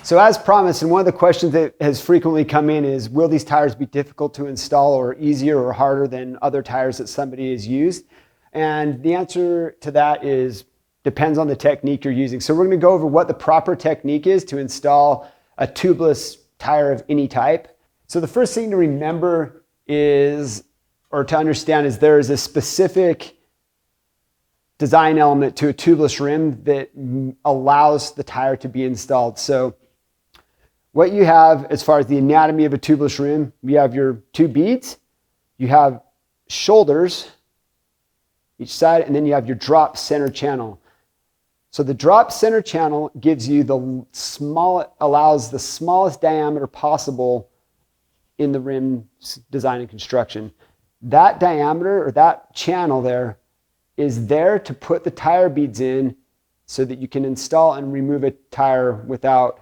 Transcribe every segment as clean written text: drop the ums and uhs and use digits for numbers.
So as promised, and one of the questions that has frequently come in is, will these tires be difficult to install or easier or harder than other tires that somebody has used? And the answer to that is, depends on the technique you're using. So we're going to go over what the proper technique is to install a tubeless tire of any type. So the first thing to remember is, or to understand, is there is a specific design element to a tubeless rim that allows the tire to be installed. So what you have as far as the anatomy of a tubeless rim, you have your two beads, you have shoulders each side, and then you have your drop center channel. So the drop center channel gives you allows the smallest diameter possible in the rim design and construction. That diameter, or that channel there, is there to put the tire beads in so that you can install and remove a tire without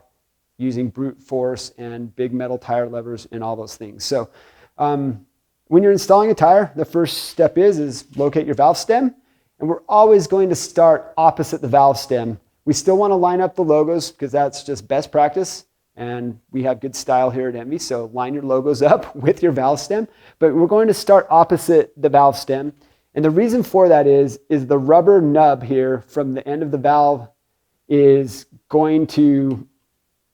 using brute force and big metal tire levers and all those things. So when you're installing a tire, the first step is locate your valve stem. And we're always going to start opposite the valve stem. We still want to line up the logos because that's just best practice. And we have good style here at Envy, so line your logos up with your valve stem. But we're going to start opposite the valve stem. And the reason for that is the rubber nub here from the end of the valve is going to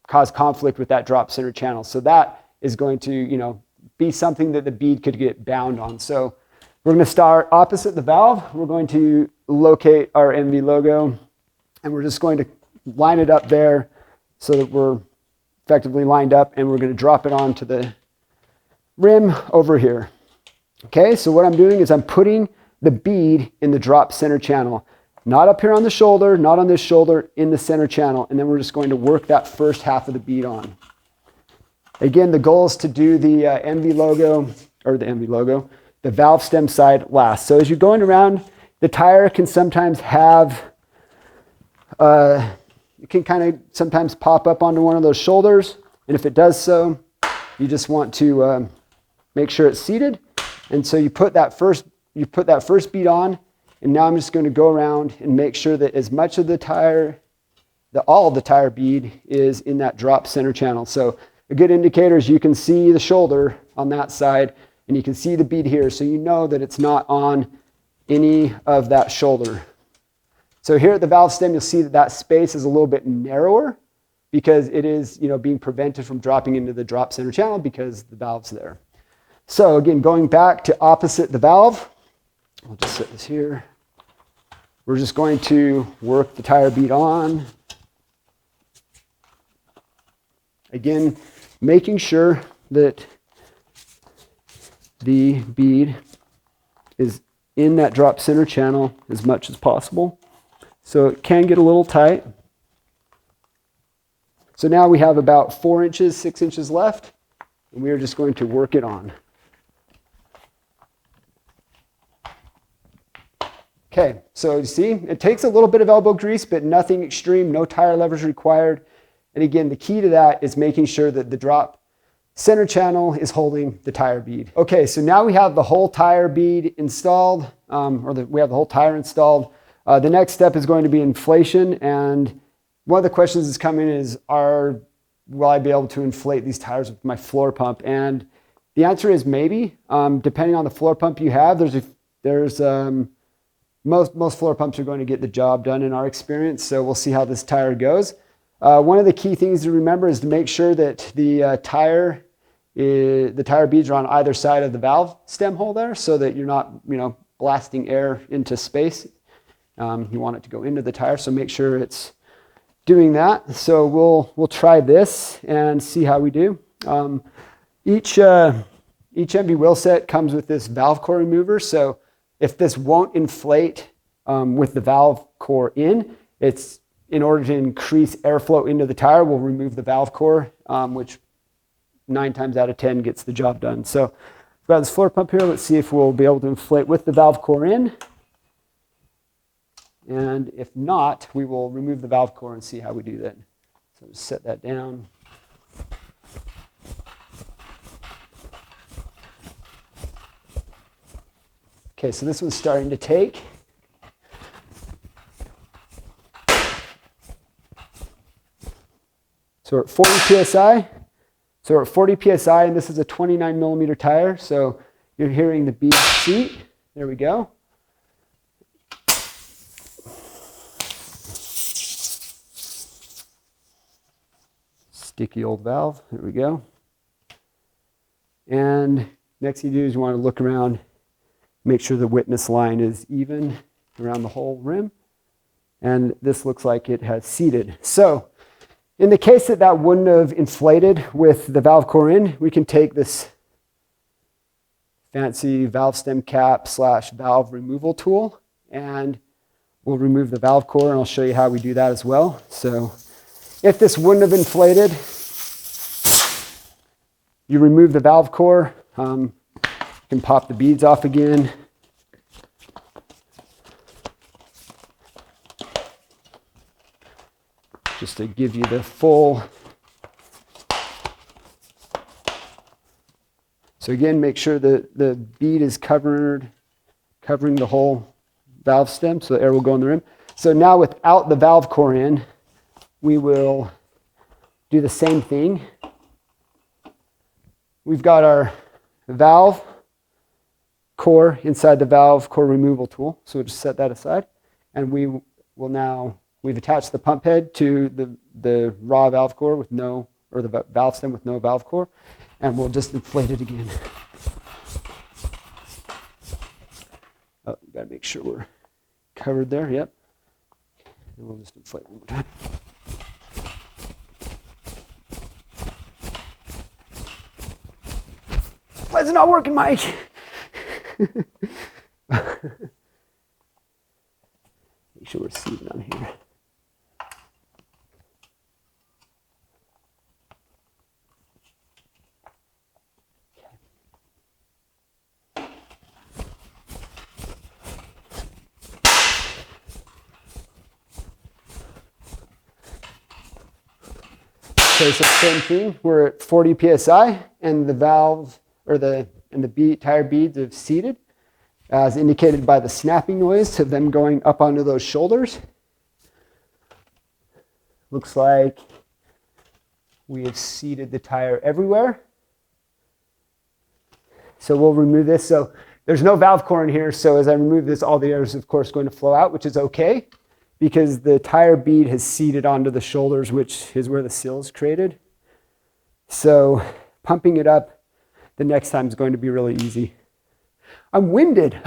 cause conflict with that drop center channel. So that is going to, be something that the bead could get bound on. So we're going to start opposite the valve. We're going to locate our Envy logo, and we're just going to line it up there so that we're effectively lined up, and we're going to drop it onto the rim over here. Okay, so what I'm doing is I'm putting the bead in the drop center channel. Not up here on the shoulder, not on this shoulder, in the center channel, and then we're just going to work that first half of the bead on. Again, the goal is to do the Envy logo, the valve stem side last. So as you're going around, the tire can sometimes have, it can kind of sometimes pop up onto one of those shoulders. And if it does so, you just want to make sure it's seated. And so you put that first bead on, and now I'm just going to go around and make sure that as much of the tire, all of the tire bead is in that drop center channel. So a good indicator is you can see the shoulder on that side, and you can see the bead here, so you know that it's not on any of that shoulder. So here at the valve stem, you'll see that space is a little bit narrower because it is, being prevented from dropping into the drop center channel because the valve's there. So again, going back to opposite the valve, I'll just set this here. We're just going to work the tire bead on. Again, making sure that the bead is in that drop center channel as much as possible. So it can get a little tight. So now we have about 6 inches left, and we are just going to work it on. Okay, so you see, it takes a little bit of elbow grease, but nothing extreme, no tire levers required. And again, the key to that is making sure that the drop center channel is holding the tire bead. Okay, so now we have the whole tire bead installed, we have the whole tire installed. The next step is going to be inflation, and one of the questions that's coming is, will I be able to inflate these tires with my floor pump? And the answer is maybe, depending on the floor pump you have. Most floor pumps are going to get the job done in our experience, so we'll see how this tire goes. One of the key things to remember is to make sure that the tire beads are on either side of the valve stem hole there, so that you're not, blasting air into space. You want it to go into the tire, so make sure it's doing that. So we'll try this and see how we do. Each Envy wheel set comes with this valve core remover, so if this won't inflate with the valve core in order to increase airflow into the tire, we'll remove the valve core, which 9 times out of 10 gets the job done. So we've got this floor pump here. Let's see if we'll be able to inflate with the valve core in. And if not, we will remove the valve core and see how we do that. So just set that down. Okay, so this one's starting to take. So we're at 40 psi. So we're at 40 psi, and this is a 29 millimeter tire. So you're hearing the bead seat. There we go. Sticky old valve. There we go. And next thing you do is you want to look around, make sure the witness line is even around the whole rim. And this looks like it has seated. So in the case that that wouldn't have inflated with the valve core in, we can take this fancy valve stem cap / valve removal tool, and we'll remove the valve core, and I'll show you how we do that as well. So if this wouldn't have inflated, you remove the valve core. You can pop the beads off again. Just to give you the full. So again, make sure that the bead is covering the whole valve stem so the air will go in the rim. So now without the valve core in, we will do the same thing. We've got our valve core inside the valve core removal tool. So we'll just set that aside. And we will now, we've attached the pump head to the raw valve core with no, or the valve stem with no valve core. And we'll just inflate it again. Oh, you gotta make sure we're covered there, yep. And we'll just inflate one more time. Why is it not working, Mike? Make sure we're seated on here. Okay, so same thing. We're at 40 psi, and the valve or the tire beads have seated, as indicated by the snapping noise of them going up onto those shoulders. Looks like we have seated the tire everywhere. So we'll remove this. So there's no valve core in here. So as I remove this, all the air is of course going to flow out, which is okay, because the tire bead has seated onto the shoulders, which is where the seal is created. So pumping it up the next time is going to be really easy. I'm winded.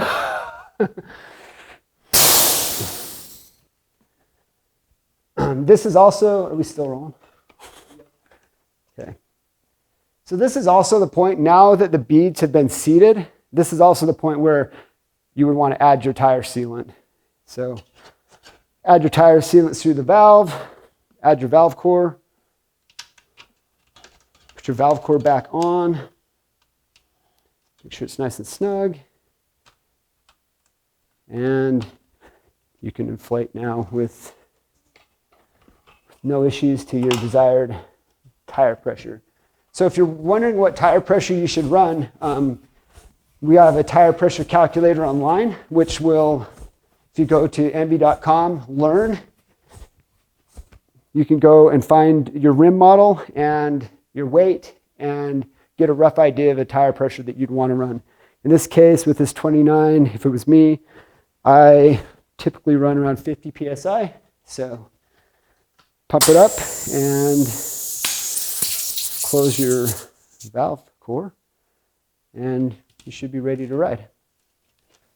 This is also, are we still rolling? Okay. So this is also the point, now that the beads have been seated, this is also the point where you would want to add your tire sealant. So add your tire sealant through the valve, add your valve core, put your valve core back on, make sure it's nice and snug, and you can inflate now with no issues to your desired tire pressure. So if you're wondering what tire pressure you should run, we have a tire pressure calculator online, which will, if you go to envy.com, learn, you can go and find your rim model and your weight and get a rough idea of the tire pressure that you'd want to run. In this case, with this 29, if it was me, I typically run around 50 psi. So pump it up and close your valve core, and you should be ready to ride.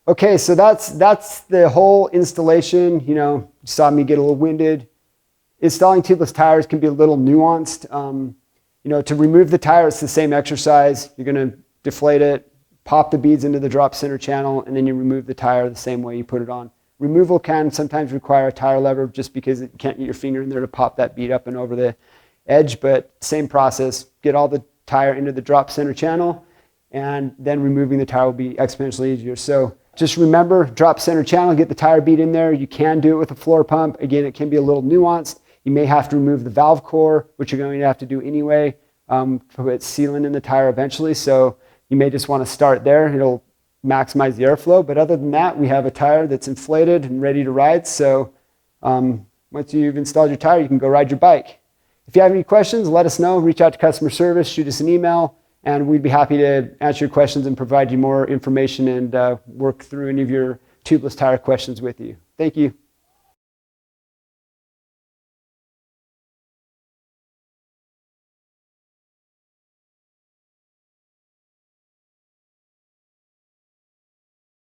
Okay, so that's the whole installation. You know, you saw me get a little winded. Installing tubeless tires can be a little nuanced. You know, to remove the tire, it's the same exercise. You're going to deflate it, pop the beads into the drop center channel, and then you remove the tire the same way you put it on. Removal can sometimes require a tire lever just because you can't get your finger in there to pop that bead up and over the edge, but same process. Get all the tire into the drop center channel, and then removing the tire will be exponentially easier. So just remember, drop center channel, get the tire bead in there. You can do it with a floor pump. Again, it can be a little nuanced. You may have to remove the valve core, which you're going to have to do anyway, put sealant in the tire eventually. So you may just want to start there. It'll maximize the airflow. But other than that, we have a tire that's inflated and ready to ride. So once you've installed your tire, you can go ride your bike. If you have any questions, let us know. Reach out to customer service, shoot us an email, and we'd be happy to answer your questions and provide you more information and work through any of your tubeless tire questions with you. Thank you.